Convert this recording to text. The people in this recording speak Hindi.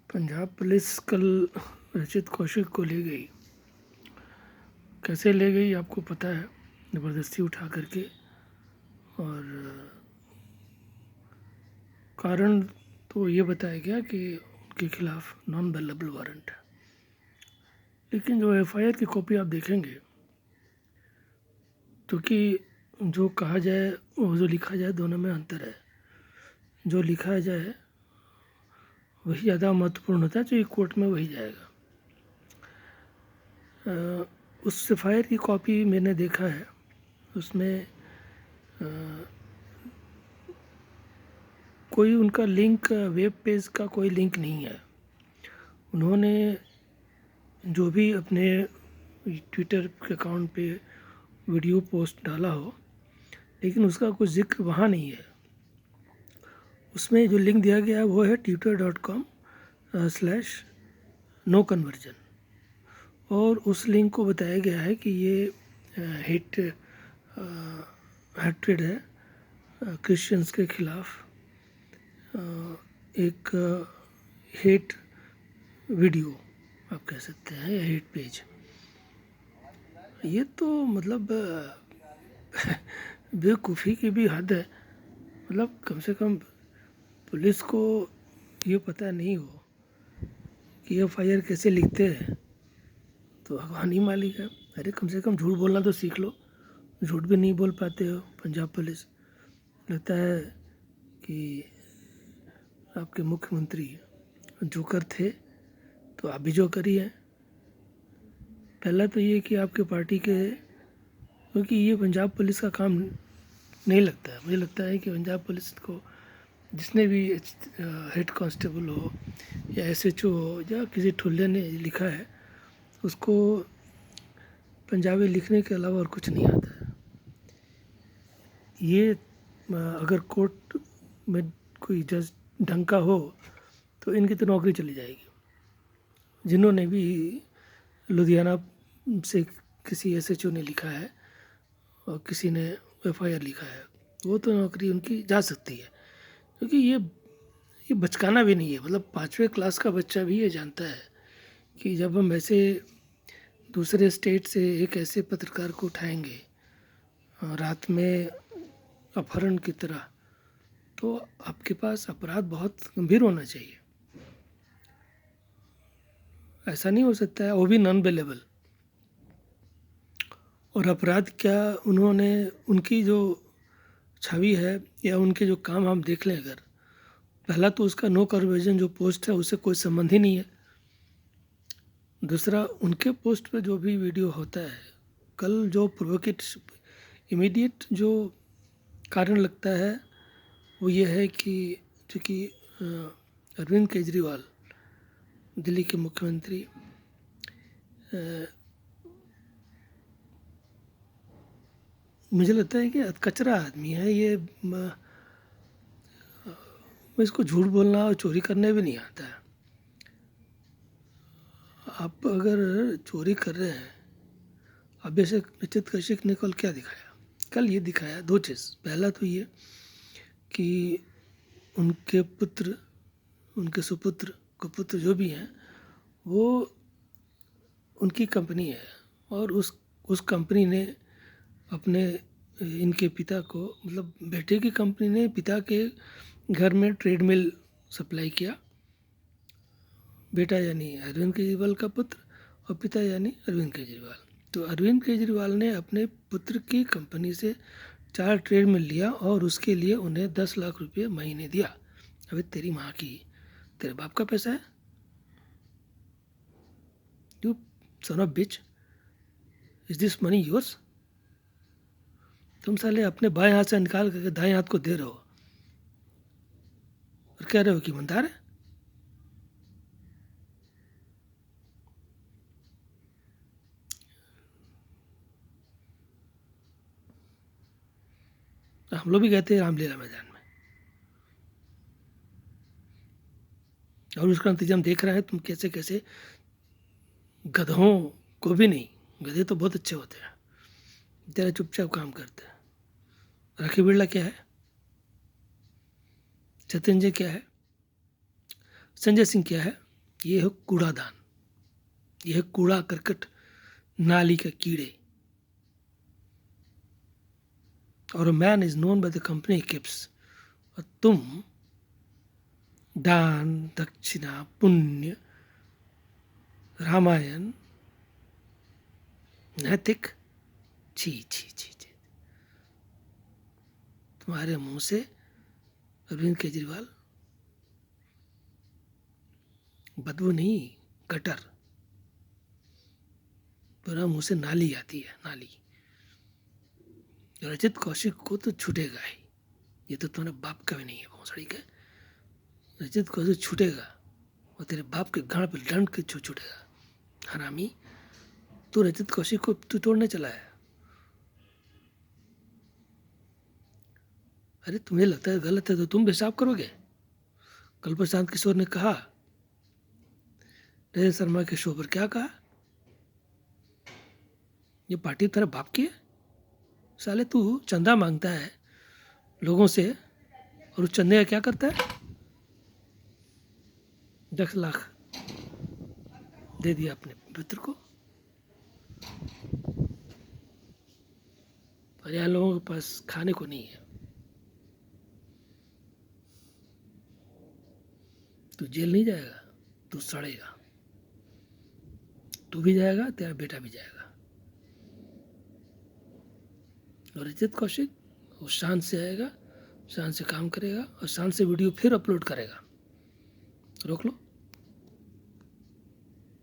पंजाब पुलिस कल रचित कौशिक को ले गई। कैसे ले गई आपको पता है, ज़बरदस्ती उठा करके। और कारण तो ये बताया गया कि उनके खिलाफ नॉन अवेलेबल वारंट है। लेकिन जो एफआईआर की कॉपी आप देखेंगे तो कि जो कहा जाए वो जो लिखा जाए दोनों में अंतर है। जो लिखा जाए वही ज़्यादा महत्वपूर्ण होता है, जो कोर्ट में वही जाएगा। उस एफआईआर की कॉपी मैंने देखा है, उसमें कोई उनका लिंक, वेब पेज का कोई लिंक नहीं है। उन्होंने जो भी अपने ट्विटर के अकाउंट पे वीडियो पोस्ट डाला हो, लेकिन उसका कोई जिक्र वहाँ नहीं है। उसमें जो लिंक दिया गया है वो है twitter.com/no conversion, और उस लिंक को बताया गया है कि ये हेट्रेड है, क्रिश्चियंस के खिलाफ एक हेट वीडियो आप कह सकते हैं, या हेट पेज। ये तो मतलब बेवकूफ़ी की भी हद है। मतलब कम से कम पुलिस को ये पता नहीं हो कि एफआईआर कैसे लिखते हैं, तो भगवान ही मालिक है। अरे कम से कम झूठ बोलना तो सीख लो, झूठ भी नहीं बोल पाते हो पंजाब पुलिस। लगता है कि आपके मुख्यमंत्री जोकर थे तो आप भी जोकर ही हैं। पहला तो ये कि आपके पार्टी के, क्योंकि ये पंजाब पुलिस का काम नहीं लगता है। मुझे लगता है कि पंजाब पुलिस को जिसने भी हेड कांस्टेबल हो या एसएचओ हो या किसी ठुल्ले ने लिखा है, उसको पंजाबी लिखने के अलावा और कुछ नहीं आता है। ये अगर कोर्ट में कोई जज ढंग का हो तो इनकी तो नौकरी चली जाएगी। जिन्होंने भी लुधियाना से किसी एसएचओ ने लिखा है और किसी ने एफआईआर लिखा है, वो तो नौकरी उनकी जा सकती है। क्योंकि ये बचकाना भी नहीं है। मतलब 5वीं क्लास का बच्चा भी ये जानता है कि जब हम ऐसे दूसरे स्टेट से एक ऐसे पत्रकार को उठाएंगे रात में अपहरण की तरह, तो आपके पास अपराध बहुत गंभीर होना चाहिए। ऐसा नहीं हो सकता है, वो भी नॉन अवेलेबल। और अपराध क्या, उन्होंने उनकी जो छवि है या उनके जो काम हम देख लें, अगर पहला तो उसका नो कन्वर्जन जो पोस्ट है उससे कोई संबंध ही नहीं है। दूसरा, उनके पोस्ट पे जो भी वीडियो होता है, कल जो प्रोवोकेट इमीडिएट जो कारण लगता है वो ये है कि चूँकि अरविंद केजरीवाल दिल्ली के मुख्यमंत्री मुझे लगता है कि कचरा आदमी है ये। इसको झूठ बोलना और चोरी करने भी नहीं आता है। आप अगर चोरी कर रहे हैं, अब जैसे रचित कौशिक ने कल क्या दिखाया, कल ये दिखाया दो चीज़। पहला तो ये कि उनके पुत्र, उनके सुपुत्र कुपुत्र जो भी हैं, वो उनकी कंपनी है, और उस कंपनी ने अपने इनके पिता को, मतलब बेटे की कंपनी ने पिता के घर में ट्रेडमिल सप्लाई किया। बेटा यानी अरविंद केजरीवाल का पुत्र और पिता यानी अरविंद केजरीवाल। तो अरविंद केजरीवाल ने अपने पुत्र की कंपनी से 4 ट्रेडमिल लिया और उसके लिए उन्हें 10 लाख रुपये महीने दिया। अबे तेरी माँ की, तेरे बाप का पैसा है? You son of bitch, is this money yours? तुम साले अपने बाएं हाथ से निकाल करके दाएं हाथ को दे रहे हो और कह रहे हो कि ईमानदार है। हम लोग भी गए थे रामलीला मैदान में, और उसका नतीजा हम देख रहे हैं। तुम कैसे कैसे गधों को भी नहीं, गधे तो बहुत अच्छे होते हैं, तेरा चुपचाप काम करते हैं। राखी बिरला क्या है, सत्येंद्र क्या है, संजय सिंह क्या है, ये है कूड़ादान, ये है कूड़ा करकट नाली के कीड़े। और man is known by the company keeps. और तुम दान दक्षिणा पुण्य रामायण नैतिक, छी छी छी छी, तुम्हारे मुंह से अरविंद केजरीवाल बदबू नहीं, गटर, तुम्हारे मुंह से नाली आती है, नाली। रजत कौशिक को तो छूटेगा ही, ये तो तुम्हारे बाप का भी नहीं है भोसड़ी का। रजत कौशिक छूटेगा और तेरे बाप के गांड पे डंड के छूटेगा। हरामी, तू रजत कौशिक को तू तोड़ने चला है। अरे तुम्हें लगता है गलत है तो तुम भी साफ करोगे। कल प्रशांत किशोर ने कहा, रजत शर्मा के शो पर क्या कहा, ये पार्टी तेरे बाप की है। साले तू चंदा मांगता है लोगों से और उस चंदे का क्या करता है, 10 लाख दे दिया अपने मित्र को। और यहाँ लोगों के पास खाने को नहीं है। तू जेल नहीं जाएगा, तू सड़ेगा, तू भी जाएगा, तेरा बेटा भी जाएगा। और रजत कौशिक वो शान से आएगा, शान से काम करेगा और शान से वीडियो फिर अपलोड करेगा। रोक लो।